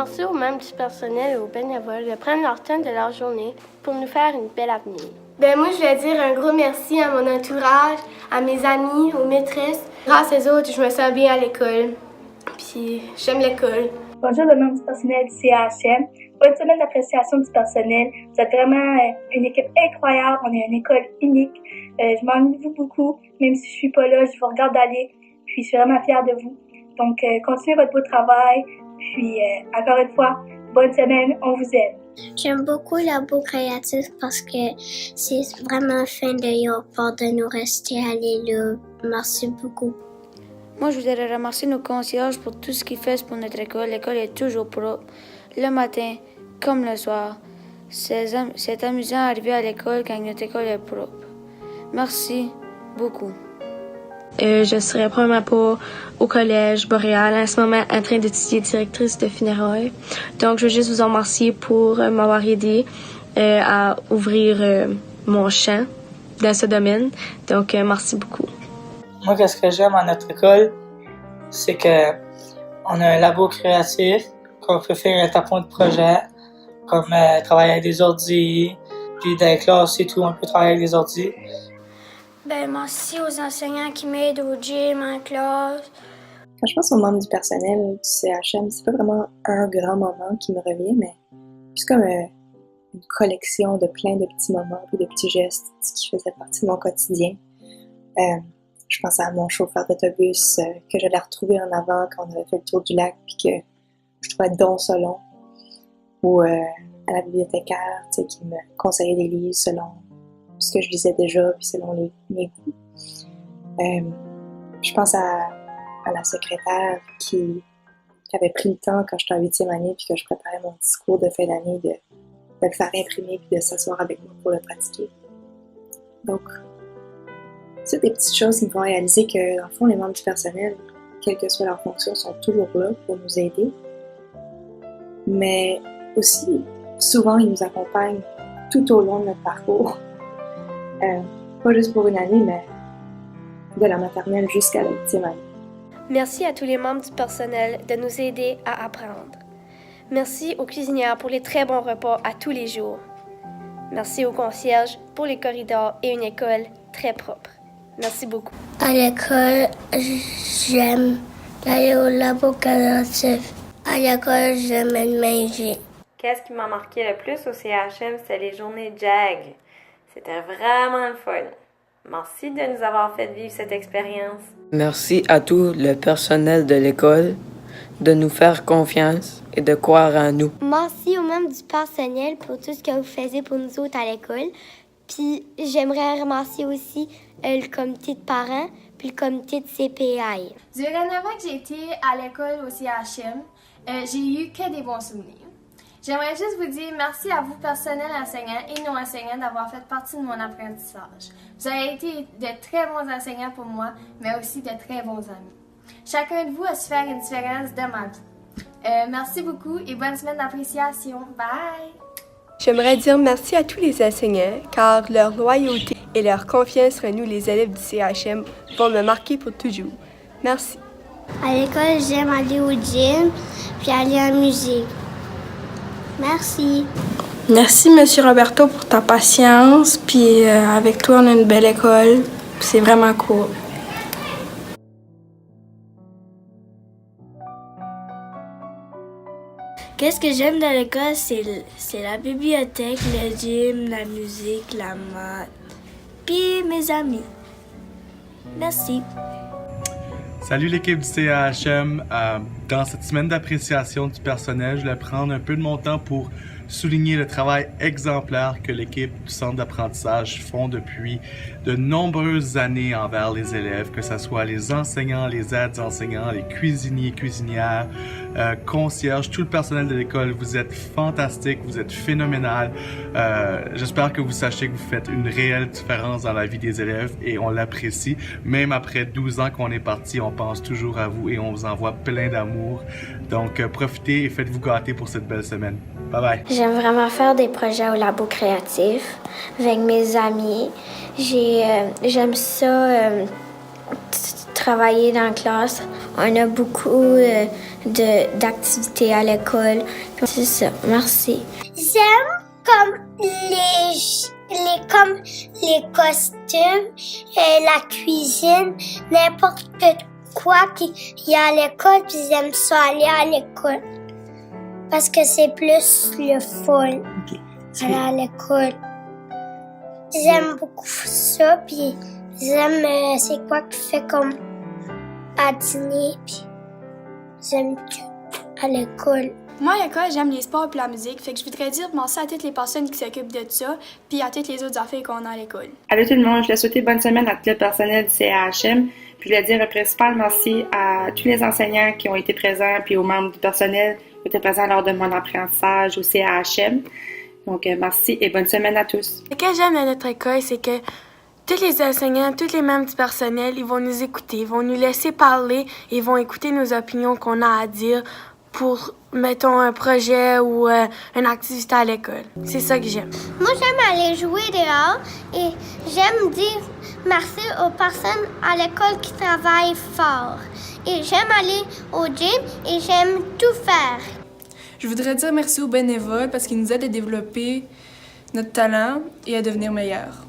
Merci aux membres du personnel et aux bénévoles de prendre leur temps de leur journée pour nous faire une belle avenir. Moi, je voulais dire un gros merci à mon entourage, à mes amis, aux maîtresses. Grâce aux autres, je me sens bien à l'école. Puis, j'aime l'école. Bonjour le membre du personnel du CAHM. Bonne semaine d'appréciation du personnel. Vous êtes vraiment une équipe incroyable. On est une école unique. Je m'ennuie de vous beaucoup. Même si je suis pas là, je vous regarde d'aller. Puis, je suis vraiment fière de vous. Donc, continuez votre beau travail. Puis, encore une fois, bonne semaine. On vous aime. J'aime beaucoup le Labo créatif parce que c'est vraiment fin de leur part de nous rester aller là. Merci beaucoup. Moi, je voudrais remercier nos concierges pour tout ce qu'ils font pour notre école. L'école est toujours propre, le matin comme le soir. C'est amusant d'arriver à l'école quand notre école est propre. Merci beaucoup. Je serai probablement au collège Boréal en ce moment en train d'étudier directrice de funérailles. Donc, je veux juste vous en remercier pour m'avoir aidé à ouvrir mon champ dans ce domaine. Donc, merci beaucoup. Moi, qu'est-ce que j'aime à notre école, c'est que on a un labo créatif, qu'on peut faire un tapon de projet, comme travailler avec des ordi, puis dans les classes et tout, on peut travailler avec des ordi. Merci aux enseignants qui m'aident au gym, en classe. Quand je pense aux membres du personnel du CHM, c'est pas vraiment un grand moment qui me revient, mais plus comme une collection de plein de petits moments et de petits gestes qui faisaient partie de mon quotidien. Je pense à mon chauffeur d'autobus que j'allais retrouver en avant quand on avait fait le tour du lac puis que je trouvais donc ça long. Ou à la bibliothécaire qui me conseillait des livres selon ce que je lisais déjà puis selon mes goûts. Je pense à la secrétaire qui avait pris le temps quand j'étais en 8e année puis que je préparais mon discours de fin d'année de le faire imprimer puis de s'asseoir avec moi pour le pratiquer. Donc, c'est des petites choses qui me font réaliser que, dans le fond, les membres du personnel, quelle que soit leur fonction, sont toujours là pour nous aider. Mais aussi, souvent, ils nous accompagnent tout au long de notre parcours. Pas juste pour une année, mais de la maternelle jusqu'à la 8e année. Merci à tous les membres du personnel de nous aider à apprendre. Merci aux cuisinières pour les très bons repas à tous les jours. Merci aux concierges pour les corridors et une école très propre. Merci beaucoup. À l'école, j'aime aller au labo créatif. À l'école, j'aime le manger. Qu'est-ce qui m'a marqué le plus au CHM, c'est les journées JAG. C'était vraiment le fun. Merci de nous avoir fait vivre cette expérience. Merci à tout le personnel de l'école de nous faire confiance et de croire en nous. Merci aux membres du personnel pour tout ce que vous faisiez pour nous autres à l'école. Puis j'aimerais remercier aussi le comité de parents puis le comité de CPI. Durant 9 ans que j'ai été à l'école au CHM, j'ai eu que des bons souvenirs. J'aimerais juste vous dire merci à vous, personnel enseignants et non-enseignants, d'avoir fait partie de mon apprentissage. Vous avez été de très bons enseignants pour moi, mais aussi de très bons amis. Chacun de vous a su faire une différence de ma vie. Merci beaucoup et bonne semaine d'appréciation. Bye! J'aimerais dire merci à tous les enseignants, car leur loyauté et leur confiance en nous, les élèves du CHM, vont me marquer pour toujours. Merci. À l'école, j'aime aller au gym puis aller en musique. Merci. Merci, Monsieur Roberto, pour ta patience. Puis avec toi, on a une belle école. C'est vraiment cool. Qu'est-ce que j'aime dans l'école, c'est la bibliothèque, le gym, la musique, la maths, puis mes amis. Merci. Salut l'équipe du CAHM. Dans cette semaine d'appréciation du personnel, je vais prendre un peu de mon temps pour souligner le travail exemplaire que l'équipe du centre d'apprentissage font depuis de nombreuses années envers les élèves, que ce soit les enseignants, les aides-enseignants, les cuisiniers, cuisinières, concierges, tout le personnel de l'école. Vous êtes fantastiques, vous êtes phénoménal. J'espère que vous sachez que vous faites une réelle différence dans la vie des élèves et on l'apprécie. Même après 12 ans qu'on est parti, on pense toujours à vous et on vous envoie plein d'amour. Donc profitez et faites-vous gâter pour cette belle semaine. Bye bye. J'aime vraiment faire des projets au labo créatif avec mes amis. J'aime ça travailler dans la classe. On a beaucoup d'activités à l'école. C'est ça, merci. J'aime comme les costumes, la cuisine, n'importe quoi qu'il y a à l'école, puis j'aime ça aller à l'école. Parce que c'est plus le fun aller à l'école. J'aime beaucoup ça, puis j'aime c'est quoi que tu fais comme à dîner, puis j'aime tout à l'école. Moi, à l'école, j'aime les sports et la musique, fait que je voudrais dire merci à toutes les personnes qui s'occupent de ça, puis à toutes les autres affaires qu'on a à l'école. Allô tout le monde, je voulais souhaiter bonne semaine à tout le personnel du CAHM, puis je voulais dire un principal merci à tous les enseignants qui ont été présents, puis aux membres du personnel qui étaient présents lors de mon apprentissage au CAHM. Donc, merci et bonne semaine à tous. Ce que j'aime à notre école, c'est que tous les enseignants, tous les membres du personnel, ils vont nous écouter, ils vont nous laisser parler, ils vont écouter nos opinions qu'on a à dire pour, mettons, un projet ou une activité à l'école. C'est ça que j'aime. Moi, j'aime aller jouer dehors et j'aime dire merci aux personnes à l'école qui travaillent fort. Et j'aime aller au gym et j'aime tout faire. Je voudrais dire merci aux bénévoles parce qu'ils nous aident à développer notre talent et à devenir meilleurs.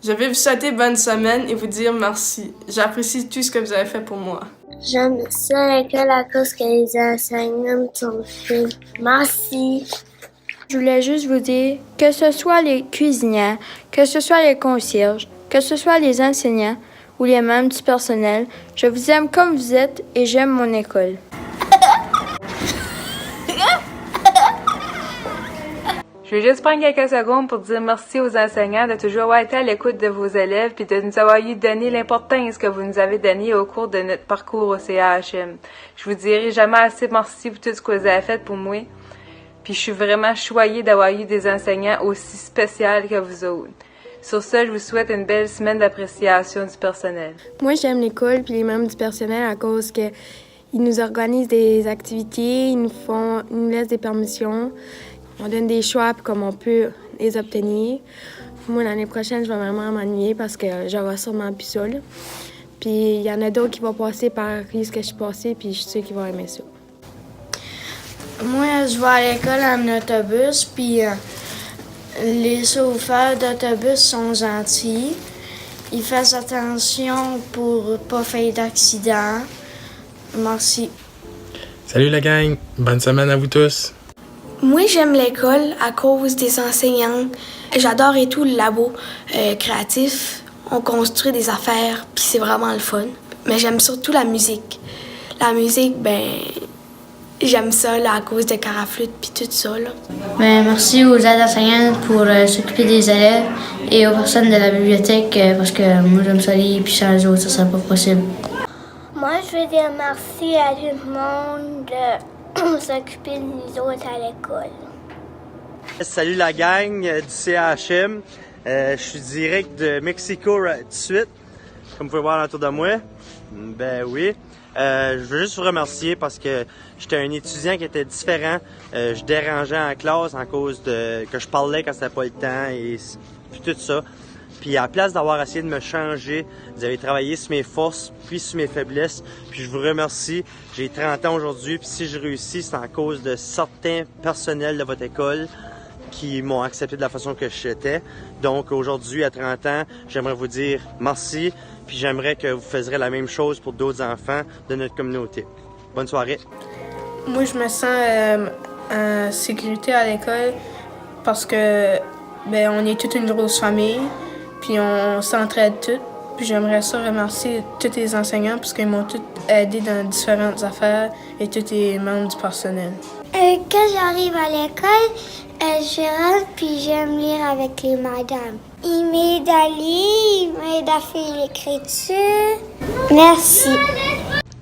Je vais vous souhaiter bonne semaine et vous dire merci. J'apprécie tout ce que vous avez fait pour moi. J'aime ça l'école à cause que les enseignants sont fins. Merci. Je voulais juste vous dire que ce soit les cuisinières, que ce soit les concierges, que ce soit les enseignants ou les membres du personnel, je vous aime comme vous êtes et j'aime mon école. Je vais juste prendre quelques secondes pour dire merci aux enseignants de toujours avoir été à l'écoute de vos élèves puis de nous avoir donné l'importance que vous nous avez donnée au cours de notre parcours au CAHM. Je vous dirai jamais assez merci pour tout ce que vous avez fait pour moi. Puis je suis vraiment choyée d'avoir eu des enseignants aussi spéciaux que vous autres. Sur ce, je vous souhaite une belle semaine d'appréciation du personnel. Moi, j'aime l'école puis les membres du personnel à cause que ils nous organisent des activités, ils nous laissent des permissions. On donne des choix puis comme on peut les obtenir. Moi, l'année prochaine, je vais vraiment m'ennuyer parce que j'aurai sûrement plus ça. Là. Puis il y en a d'autres qui vont passer par ce que je suis passée, puis je suis sûre qu'ils vont aimer ça. Moi, je vais à l'école en autobus, puis les chauffeurs d'autobus sont gentils. Ils font attention pour pas faire d'accident. Merci. Salut la gang, bonne semaine à vous tous. Moi, j'aime l'école à cause des enseignants. J'adore et tout le labo créatif. On construit des affaires, puis c'est vraiment le fun. Mais j'aime surtout la musique. La musique, j'aime ça là, à cause de caraflûte puis tout ça. Là. Merci aux aides enseignantes pour s'occuper des élèves et aux personnes de la bibliothèque parce que moi, j'aime ça lire puis sans eux autres, ça serait pas possible. Moi, je veux dire merci à tout le monde de s'occuper de nous autres à l'école. Salut la gang du CAHM. Je suis direct de Mexico tout de suite, comme vous pouvez voir autour de moi. Ben oui. Je veux juste vous remercier parce que j'étais un étudiant qui était différent. Je dérangeais en classe en cause de que je parlais quand c'était pas le temps et puis tout ça. Puis à la place d'avoir essayé de me changer, vous avez travaillé sur mes forces puis sur mes faiblesses. Puis je vous remercie. J'ai 30 ans aujourd'hui puis si je réussis, c'est en cause de certains personnels de votre école qui m'ont accepté de la façon que j'étais. Donc aujourd'hui, à 30 ans, j'aimerais vous dire merci. Puis j'aimerais que vous fassiez la même chose pour d'autres enfants de notre communauté. Bonne soirée. Moi, je me sens en sécurité à l'école parce que on est toute une grosse famille, puis on s'entraide toutes. Puis j'aimerais ça remercier tous les enseignants parce qu'ils m'ont tous aidé dans différentes affaires et tous les membres du personnel. Quand j'arrive à l'école, je rentre puis j'aime lire avec les madames. Ils m'aident à lire, ils m'aident à faire l'écriture. Merci.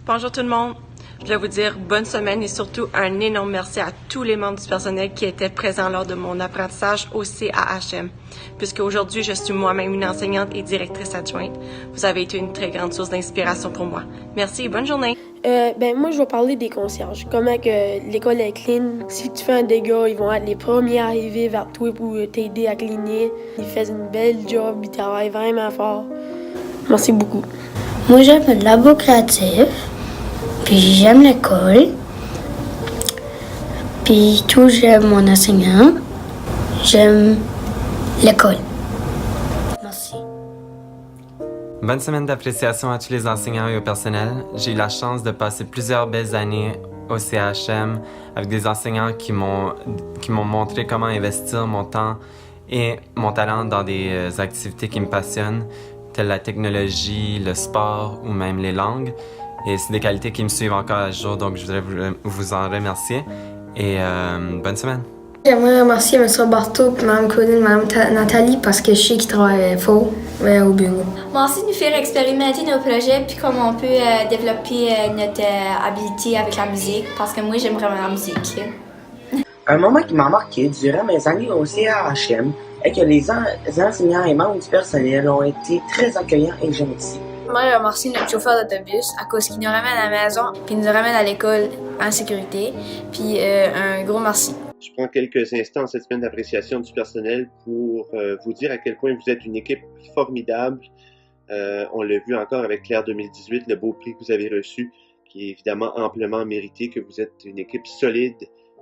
Bonjour tout le monde. Je voulais vous dire bonne semaine et surtout un énorme merci à tous les membres du personnel qui étaient présents lors de mon apprentissage au CAHM. Puisque aujourd'hui, je suis moi-même une enseignante et directrice adjointe. Vous avez été une très grande source d'inspiration pour moi. Merci et bonne journée. Moi, je vais parler des concierges. Comment que l'école est clean. Si tu fais un dégât, ils vont être les premiers à arriver vers toi pour t'aider à cleaner. Ils font une belle job, ils travaillent vraiment fort. Merci beaucoup. Moi, j'aime le labo créatif. Puis j'aime l'école. Puis tout, j'aime mon enseignant. J'aime l'école. Merci. Bonne semaine d'appréciation à tous les enseignants et au personnel. J'ai eu la chance de passer plusieurs belles années au CHM avec des enseignants qui m'ont montré comment investir mon temps et mon talent dans des activités qui me passionnent, telles la technologie, le sport ou même les langues. Et c'est des qualités qui me suivent encore à ce jour, donc je voudrais vous en remercier. Et bonne semaine. J'aimerais remercier M. Barteau, Mme Claudine, Mme Nathalie, parce que je sais qu'ils travaillent fort au bureau. Merci de nous faire expérimenter nos projets puis comment on peut développer notre habileté avec la musique, parce que moi, j'aime vraiment la musique. Un moment qui m'a marqué durant mes années au CAHM est que les enseignants et membres du personnel ont été très accueillants et gentils. J'aimerais remercier notre chauffeur d'autobus à cause qu'il nous ramène à la maison puis nous ramène à l'école en sécurité. Puis un gros merci. Je prends quelques instants en cette semaine d'appréciation du personnel pour vous dire à quel point vous êtes une équipe formidable. On l'a vu encore avec Claire 2018, le beau prix que vous avez reçu, qui est évidemment amplement mérité, que vous êtes une équipe solide,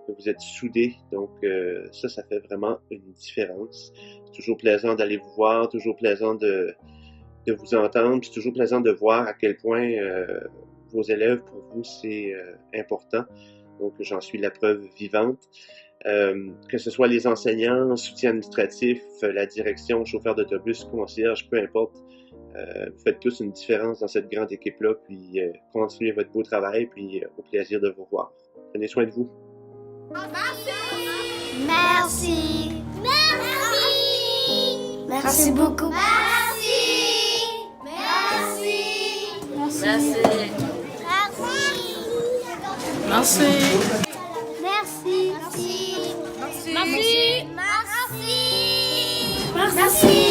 que vous êtes soudés. Donc ça fait vraiment une différence. C'est toujours plaisant d'aller vous voir, toujours plaisant de vous entendre, c'est toujours plaisant de voir à quel point vos élèves, pour vous, c'est important. Donc j'en suis la preuve vivante. Que ce soit les enseignants, soutien administratif, la direction, chauffeur d'autobus, concierge, peu importe, vous faites tous une différence dans cette grande équipe-là, puis continuez votre beau travail, puis au plaisir de vous voir. Prenez soin de vous. Merci. Merci. Merci beaucoup. Merci. Merci. Merci. Merci. Merci. Merci. Merci. Merci.